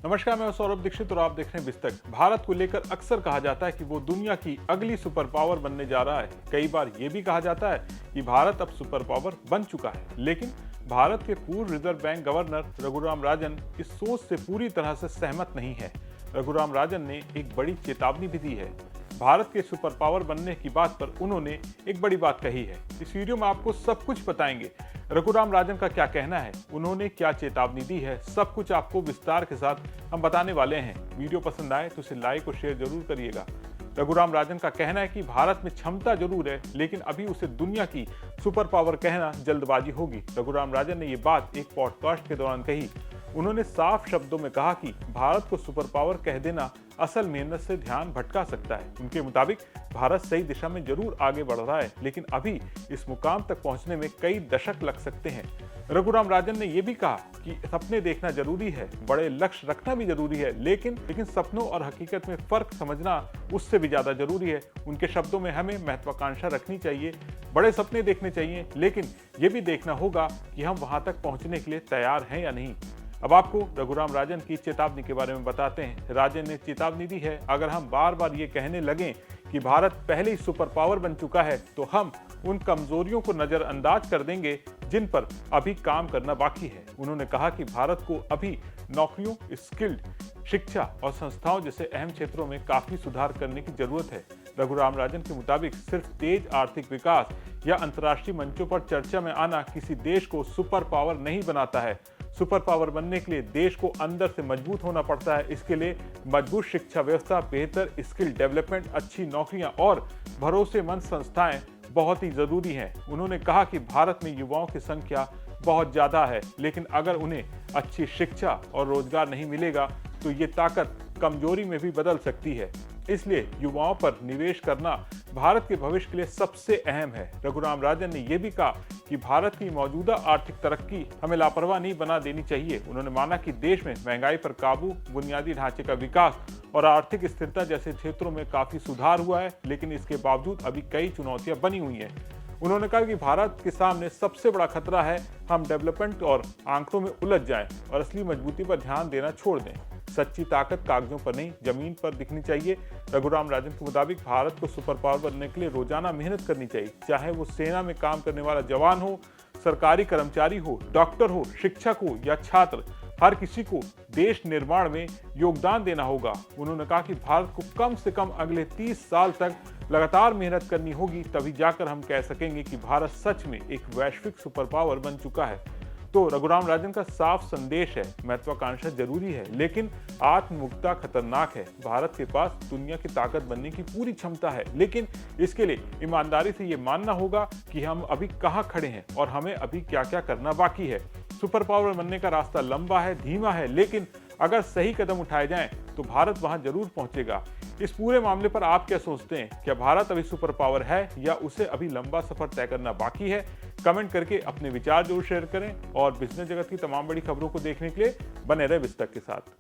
नमस्कार, मैं सौरभ दीक्षित और आप देख रहे हैं बिस्तक। भारत को लेकर अक्सर कहा जाता है कि वो दुनिया की अगली सुपर पावर बनने जा रहा है। कई बार ये भी कहा जाता है कि भारत अब सुपर पावर बन चुका है। लेकिन भारत के पूर्व reserve bank governor Raghuram Rajan इस सोच से पूरी तरह से सहमत नहीं है। रघुराम राजन ने एक बड़ी चेतावनी भी दी है। भारत के सुपर पावर बनने की बात पर उन्होंने एक बड़ी बात कही है। इस वीडियो में आपको सब कुछ बताएंगे। रघुराम राजन का क्या कहना है, उन्होंने क्या चेतावनी दी है, सब कुछ आपको विस्तार के साथ हम बताने वाले हैं। वीडियो पसंद आए तो इसे लाइक और शेयर जरूर करिएगा। रघुराम राजन का कहना है कि भारत में क्षमता जरूर है, लेकिन अभी उसे दुनिया की सुपर पावर कहना जल्दबाजी होगी। रघुराम राजन ने ये बात एक पॉडकास्ट के दौरान कही। उन्होंने साफ शब्दों में कहा कि भारत को सुपर पावर कह देना असल मेहनत से ध्यान भटका सकता है। उनके मुताबिक भारत सही दिशा में जरूर आगे बढ़ रहा है, लेकिन अभी इस मुकाम तक पहुंचने में कई दशक लग सकते हैं। रघुराम राजन ने यह भी कहा कि सपने देखना जरूरी है, बड़े लक्ष्य रखना भी जरूरी है, लेकिन सपनों और हकीकत में फर्क समझना उससे भी ज्यादा जरूरी है। उनके शब्दों में हमें महत्वाकांक्षा रखनी चाहिए, बड़े सपने देखने चाहिए, लेकिन ये भी देखना होगा कि हम वहां तक पहुंचने के लिए तैयार हैं या नहीं। अब आपको रघुराम राजन की चेतावनी के बारे में बताते हैं। राजन ने चेतावनी दी है, अगर हम बार बार ये कहने लगें कि भारत पहले ही सुपर पावर बन चुका है, तो हम उन कमजोरियों को नजरअंदाज कर देंगे जिन पर अभी काम करना बाकी है। उन्होंने कहा कि भारत को अभी नौकरियों, स्किल्ड, शिक्षा और संस्थाओं जैसे अहम क्षेत्रों में काफी सुधार करने की जरूरत है। रघुराम राजन के मुताबिक सिर्फ तेज आर्थिक विकास या अंतर्राष्ट्रीय मंचों पर चर्चा में आना किसी देश को सुपर पावर नहीं बनाता है। सुपर पावर बनने के लिए देश को अंदर से मजबूत होना पड़ता है। इसके लिए मजबूत शिक्षा व्यवस्था, बेहतर स्किल डेवलपमेंट, अच्छी नौकरियां और भरोसेमंद संस्थाएं बहुत ही जरूरी हैं। उन्होंने कहा कि भारत में युवाओं की संख्या बहुत ज्यादा है, लेकिन अगर उन्हें अच्छी शिक्षा और रोजगार नहीं मिलेगा तो ये ताकत कमजोरी में भी बदल सकती है। इसलिए युवाओं पर निवेश करना भारत के भविष्य के लिए सबसे अहम है। रघुराम राजन ने यह भी कहा कि भारत की मौजूदा आर्थिक तरक्की हमें लापरवाह नहीं बना देनी चाहिए। उन्होंने माना कि देश में महंगाई पर काबू, बुनियादी ढांचे का विकास और आर्थिक स्थिरता जैसे क्षेत्रों में काफी सुधार हुआ है, लेकिन इसके बावजूद अभी कई चुनौतियां बनी हुई हैं। उन्होंने कहा कि भारत के सामने सबसे बड़ा खतरा है हम डेवलपमेंट और आंकड़ों में उलझ जाएं और असली मजबूती पर ध्यान देना छोड़ दें। सच्ची ताकत कागजों पर नहीं, जमीन पर दिखनी चाहिए। रघुराम राजन के मुताबिक भारत को सुपर पावर बनने के लिए रोजाना मेहनत करनी चाहिए, चाहे वो सेना में काम करने वाला जवान हो, सरकारी कर्मचारी हो, डॉक्टर हो, शिक्षक हो या छात्र। हर किसी को देश निर्माण में योगदान देना होगा। उन्होंने कहा कि भारत को कम से कम अगले 30 साल तक लगातार मेहनत करनी होगी, तभी जाकर हम कह सकेंगे कि भारत सच में एक वैश्विक सुपर पावर बन चुका है। तो रघुराम राजन का साफ संदेश है, महत्वाकांक्षा जरूरी है, लेकिन आत्ममुक्ता खतरनाक है। भारत के पास दुनिया की ताकत बनने की पूरी क्षमता है, लेकिन इसके लिए ईमानदारी से ये मानना होगा कि हम अभी कहाँ खड़े हैं और हमें अभी क्या क्या करना बाकी है। सुपर पावर बनने का रास्ता लंबा है, धीमा है, लेकिन अगर सही कदम उठाए जाएं तो भारत वहां जरूर पहुंचेगा। इस पूरे मामले पर आप क्या सोचते हैं? क्या भारत अभी सुपर पावर है या उसे अभी लंबा सफर तय करना बाकी है? कमेंट करके अपने विचार जरूर शेयर करें और बिजनेस जगत की तमाम बड़ी खबरों को देखने के लिए बने रहे बिस्तक के साथ।